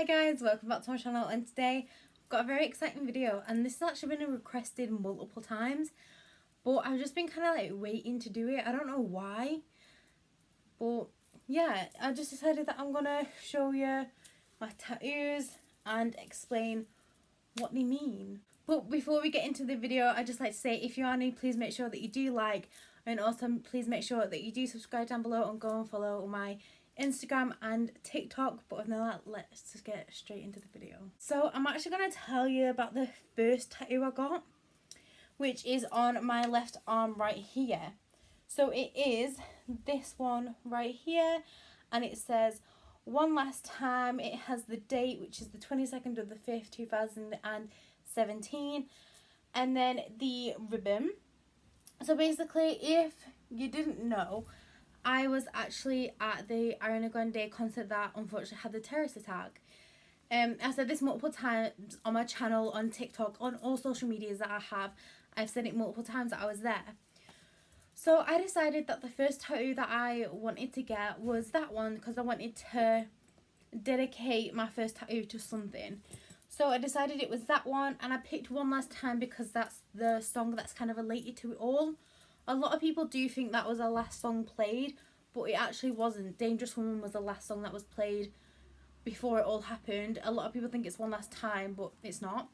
Hi guys, welcome back to my channel, and today I've got a very exciting video, and this has actually been requested multiple times, but I've just been kind of like waiting to do it. I don't know why, but yeah, I just decided that I'm gonna show you my tattoos and explain what they mean. But before we get into the video, I'd just like to say, if you are new, please make sure that you do like, and also please make sure that you do subscribe down below and go and follow my Instagram and TikTok. But other than that, let's just get straight into the video. So I'm actually going to tell you about the first tattoo I got, which is on my left arm right here. So it is this one right here, and it says one last time. It has the date, which is the 22nd of the 5th 2017, and then the ribbon. So basically, if you didn't know, I was actually at the Ariana Grande concert that unfortunately had the terrorist attack. I said this multiple times on my channel, on TikTok, on all social medias that I have. I've said it multiple times that I was there. So I decided that the first tattoo that I wanted to get was that one, because I wanted to dedicate my first tattoo to something. So I decided it was that one, and I picked One Last Time because that's the song that's kind of related to it all. A lot of people do think that was the last song played, but it actually wasn't. Dangerous Woman was the last song that was played before it all happened. A lot of people think it's One Last Time, but it's not.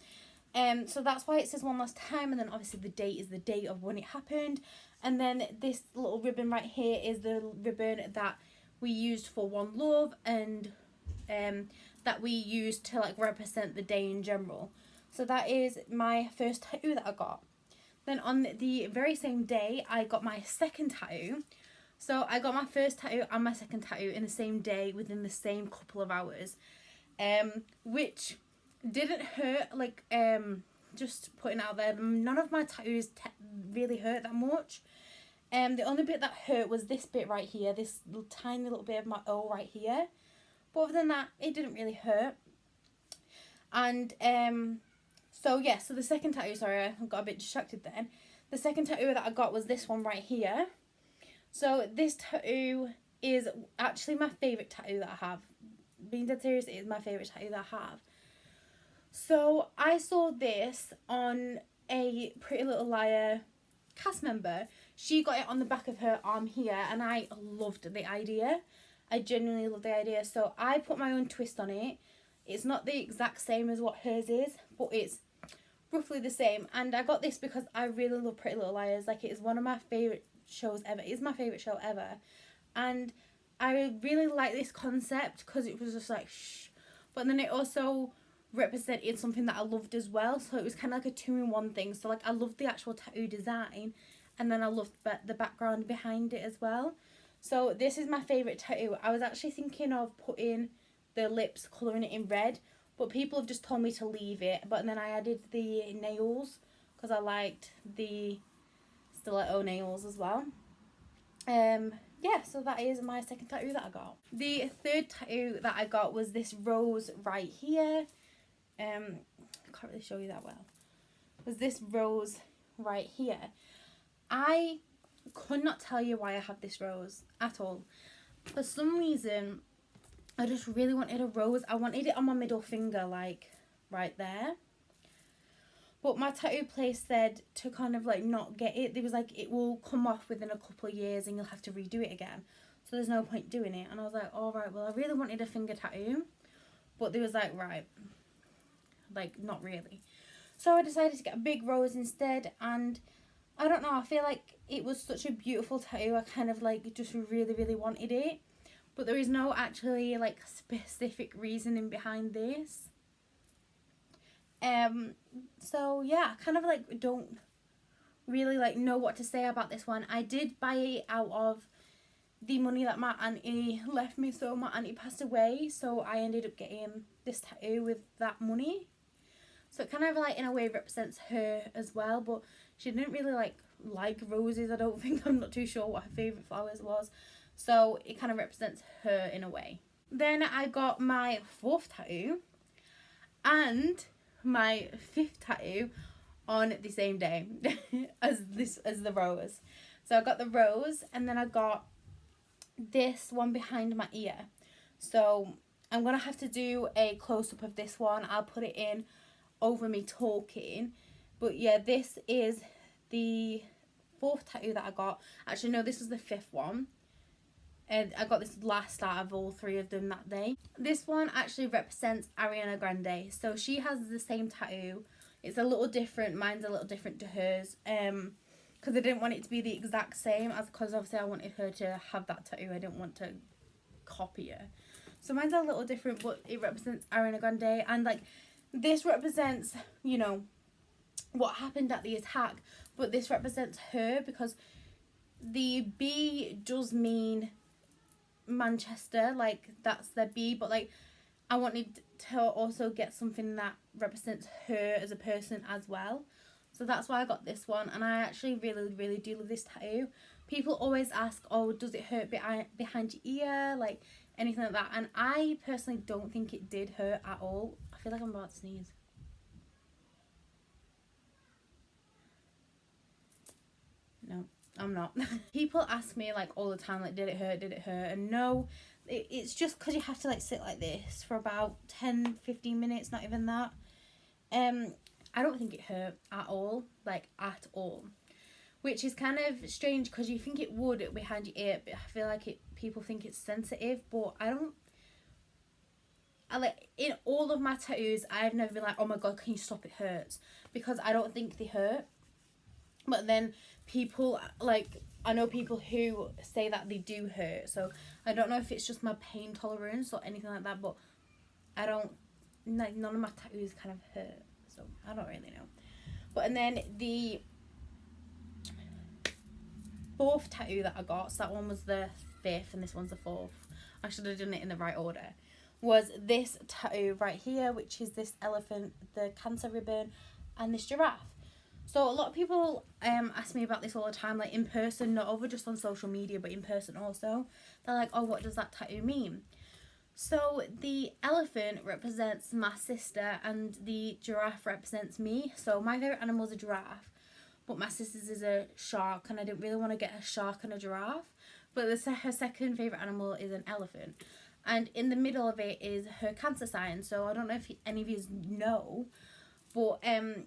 So that's why it says One Last Time, and then obviously the date is the date of when it happened. And then this little ribbon right here is the ribbon that we used for One Love, and that we used to like represent the day in general. So that is my first tattoo that I got. Then on the very same day, I got my second tattoo. So I got my first tattoo and my second tattoo in the same day, within the same couple of hours, which didn't hurt. Like, just putting out there, none of my tattoos really hurt that much. The only bit that hurt was this bit right here, this little, tiny little bit of my O right here. But other than that, it didn't really hurt. And so yeah, so the second tattoo, sorry, I got a bit distracted then. The second tattoo that I got was this one right here. So this tattoo is actually my favourite tattoo that I have. Being dead serious, it is my favourite tattoo that I have. So I saw this on a Pretty Little Liar cast member. She got it on the back of her arm here, and I loved the idea. I genuinely love the idea, so I put my own twist on it. It's not the exact same as what hers is, but it's roughly the same. And I got this because I really love Pretty Little Liars. Like, it is one of my favourite shows ever. It is my favourite show ever. And I really like this concept because it was just like, shh. But then it also represented something that I loved as well. So it was kind of like a two-in-one thing. So, like, I loved the actual tattoo design, and then I loved the background behind it as well. So this is my favourite tattoo. I was actually thinking of putting the lips, colouring it in red, but people have just told me to leave it. But then I added the nails because I liked the stiletto nails as well. Yeah, so that is my second tattoo that I got. The third tattoo that I got was this rose right here. I can't really show you that well. It was this rose right here. I could not tell you why I have this rose at all. For some reason, I just really wanted a rose. I wanted it on my middle finger, like right there. But my tattoo place said to kind of like not get it. There was like, it will come off within a couple of years and you'll have to redo it again. So there's no point doing it. And I was like, all right, well, I really wanted a finger tattoo. But they was like, right, like not really. So I decided to get a big rose instead, and I don't know, I feel like it was such a beautiful tattoo. I kind of like just really, really wanted it. But there is no actually like specific reasoning behind this. So yeah, I kind of like don't really like know what to say about this one. I did buy it out of the money that my auntie left me. So my auntie passed away, so I ended up getting this tattoo with that money. So it kind of like in a way represents her as well, but she didn't really like roses, I don't think. I'm not too sure what her favourite flowers was. So it kind of represents her in a way. Then I got my fourth tattoo and my fifth tattoo on the same day as the rose. So I got the rose, and then I got this one behind my ear. So I'm gonna have to do a close-up of this one. I'll put it in over me talking. But yeah, this is the fourth tattoo that I got. Actually, no, this was the fifth one. And I got this last out of all three of them that day. This one actually represents Ariana Grande. So she has the same tattoo. It's a little different. Mine's a little different to hers. Because I didn't want it to be the exact same, as because obviously I wanted her to have that tattoo. I didn't want to copy her. So mine's a little different, but it represents Ariana Grande. And like, this represents, you know, what happened at the attack. But this represents her, because the B does mean Manchester, like that's the B, but like I wanted to also get something that represents her as a person as well. So that's why I got this one, and I actually really do love this tattoo. People always ask, oh, does it hurt behind your ear, like anything like that, and I personally don't think it did hurt at all. I feel like I'm about to sneeze. No, I'm not. People ask me like all the time, like, did it hurt, and no, it's just because you have to like sit like this for about 10-15 minutes, not even that. I don't think it hurt at all, like at all, which is kind of strange because you think it would behind your ear, but I feel like people think it's sensitive, but I like, in all of my tattoos I've never been like, oh my god, can you stop, it hurts, because I don't think they hurt. But then people, like, I know people who say that they do hurt, so I don't know if it's just my pain tolerance or anything like that, but I don't, like, none of my tattoos kind of hurt, so I don't really know. But and then the fourth tattoo that I got, so that one was the fifth and this one's the fourth, I should have done it in the right order, was this tattoo right here, which is this elephant, the cancer ribbon, and this giraffe. So a lot of people ask me about this all the time, like in person, not over just on social media, but in person also. They're like, oh, what does that tattoo mean? So the elephant represents my sister and the giraffe represents me. So my favourite animal is a giraffe, but my sister's is a shark, and I didn't really want to get a shark and a giraffe. But her second favourite animal is an elephant. And in the middle of it is her cancer sign. So I don't know if any of you know, but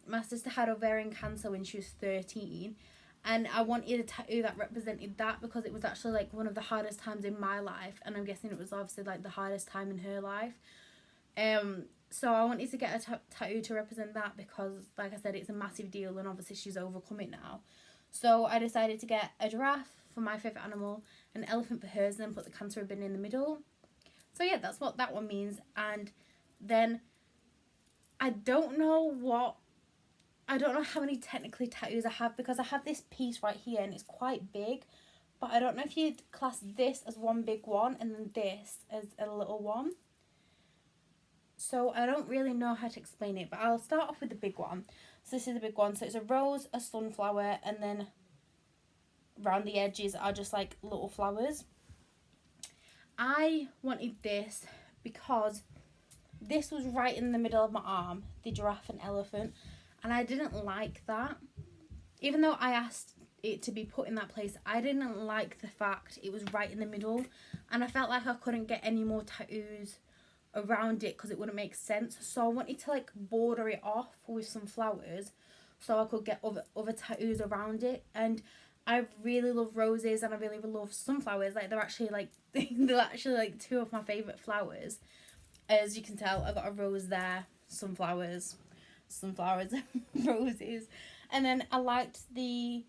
my sister had ovarian cancer when she was 13, and I wanted a tattoo that represented that, because it was actually like one of the hardest times in my life, and I'm guessing it was obviously like the hardest time in her life. So I wanted to get a tattoo to represent that, because like I said, it's a massive deal, and obviously she's overcome it now. So I decided to get a giraffe for my favourite animal, an elephant for hers, and then put the cancer ribbon in the middle. So yeah, that's what that one means. And then I don't know how many technically tattoos I have, because I have this piece right here and it's quite big, but I don't know if you'd class this as one big one and then this as a little one. So I don't really know how to explain it, but I'll start off with the big one. So this is the big one. So it's a rose, a sunflower, and then around the edges are just like little flowers. I wanted this because this was right in the middle of my arm, the giraffe and elephant, and I didn't like that. Even though I asked it to be put in that place, I didn't like the fact it was right in the middle, and I felt like I couldn't get any more tattoos around it because it wouldn't make sense. So I wanted to like border it off with some flowers so I could get other tattoos around it. And I really love roses and I really love sunflowers. Like they're actually like two of my favourite flowers. As you can tell, I got a rose there, sunflowers, roses. And then I liked the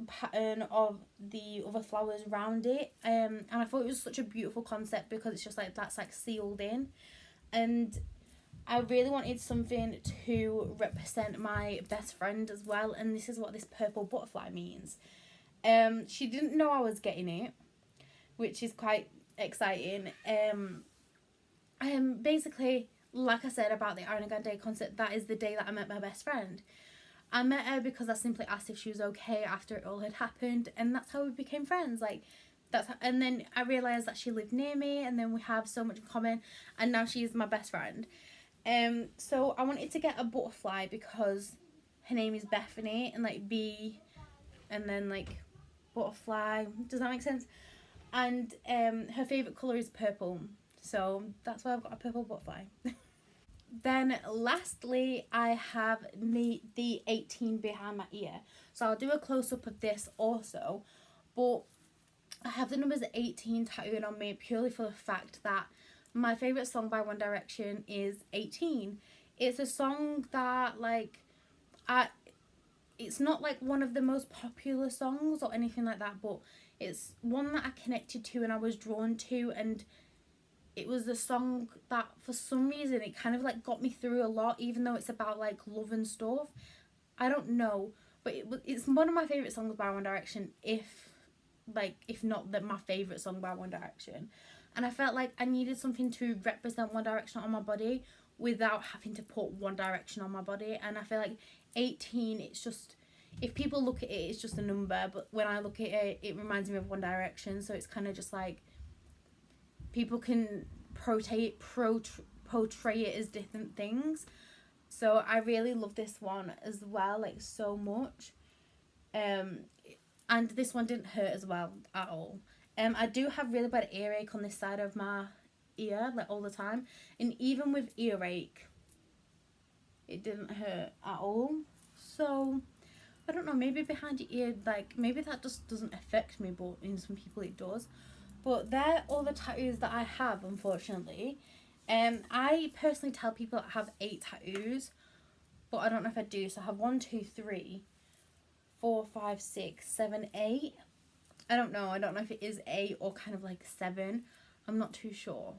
pattern of the other flowers around it. And I thought it was such a beautiful concept because it's just like, that's like sealed in. And I really wanted something to represent my best friend as well. And this is what this purple butterfly means. She didn't know I was getting it, which is quite exciting. Basically, like I said about the Ariana Grande concert, that is the day that I met my best friend. I met her because I simply asked if she was okay after it all had happened, and that's how we became friends. Like, and then I realised that she lived near me, and then we have so much in common, and now she's my best friend. So I wanted to get a butterfly because her name is Bethany, and like bee, and then like butterfly. Does that make sense? And her favourite colour is purple. So that's why I've got a purple butterfly. Then lastly, I have the 18 behind my ear. So I'll do a close-up of this also. But I have the numbers 18 tattooed on me purely for the fact that my favourite song by One Direction is 18. It's a song that, like, it's not like one of the most popular songs or anything like that, but it's one that I connected to and I was drawn to, and it was a song that for some reason it kind of like got me through a lot, even though it's about like love and stuff. I don't know, but it's one of my favourite songs by One Direction, if not my favourite song by One Direction. And I felt like I needed something to represent One Direction on my body without having to put One Direction on my body. And I feel like 18, it's just, if people look at it, it's just a number, but when I look at it, it reminds me of One Direction. So it's kind of just like people can portray it as different things. So I really love this one as well, like so much. And this one didn't hurt as well at all. I do have really bad earache on this side of my ear, like all the time, and even with earache it didn't hurt at all. So I don't know, maybe behind your ear, like maybe that just doesn't affect me, but in some people it does. But they're all the tattoos that I have, unfortunately. I personally tell people I have 8 tattoos, but I don't know if I do. So I have 1, 2, 3, 4, 5, 6, 7, 8. I don't know if it is 8 or kind of like 7. I'm not too sure.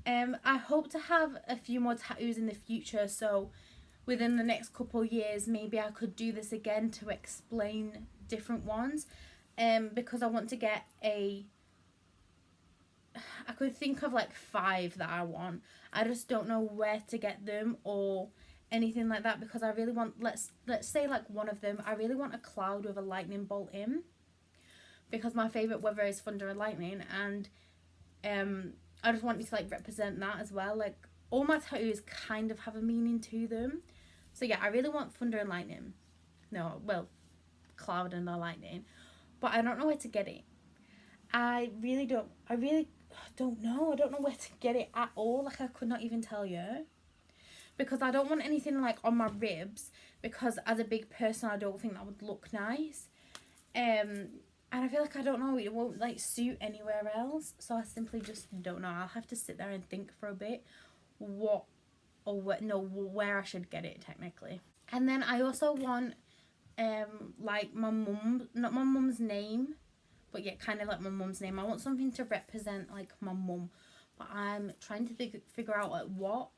I hope to have a few more tattoos in the future, so within the next couple years maybe I could do this again to explain different ones, because I want to get I could think of like 5 that I want. I just don't know where to get them or anything like that, because I really want, let's say like one of them, I really want a cloud with a lightning bolt in, because my favourite weather is thunder and lightning, and I just want you to like represent that as well. Like all my tattoos kind of have a meaning to them. So yeah, I really want thunder and lightning. No, well, cloud and the lightning. But I don't know where to get it. I really don't know. I don't know where to get it at all. Like I could not even tell you. Because I don't want anything like on my ribs, because as a big person I don't think that would look nice. And I feel like, I don't know, it won't like suit anywhere else. So I simply just don't know. I'll have to sit there and think for a bit where I should get it technically. And then I also want like my mum, not my mum's name, but yeah, kind of like my mum's name. I want something to represent like my mum, but I'm trying to figure out like what.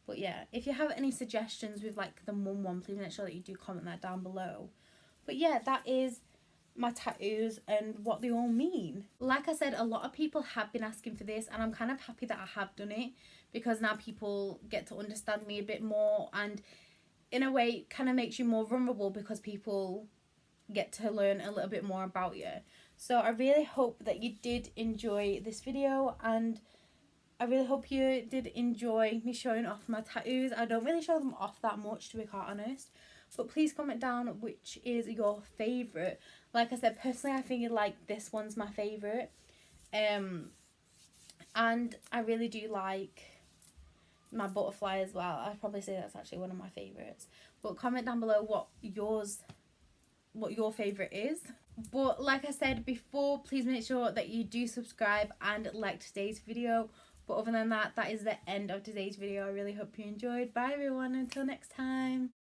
But yeah, if you have any suggestions with like the mum one, please make sure that you do comment that down below. But yeah, that is my tattoos and what they all mean. Like I said, a lot of people have been asking for this, and I'm kind of happy that I have done it, because now people get to understand me a bit more, and in a way it kind of makes you more vulnerable because people get to learn a little bit more about you. So I really hope that you did enjoy this video, and I really hope you did enjoy me showing off my tattoos. I don't really show them off that much, to be quite honest. But please comment down which is your favourite. Like I said, personally I think like this one's my favourite. And I really do like my butterfly as well. I'd probably say that's actually one of my favourites. But comment down below what your favourite is. But like I said before, please make sure that you do subscribe and like today's video. But other than that, that is the end of today's video. I really hope you enjoyed. Bye everyone, until next time.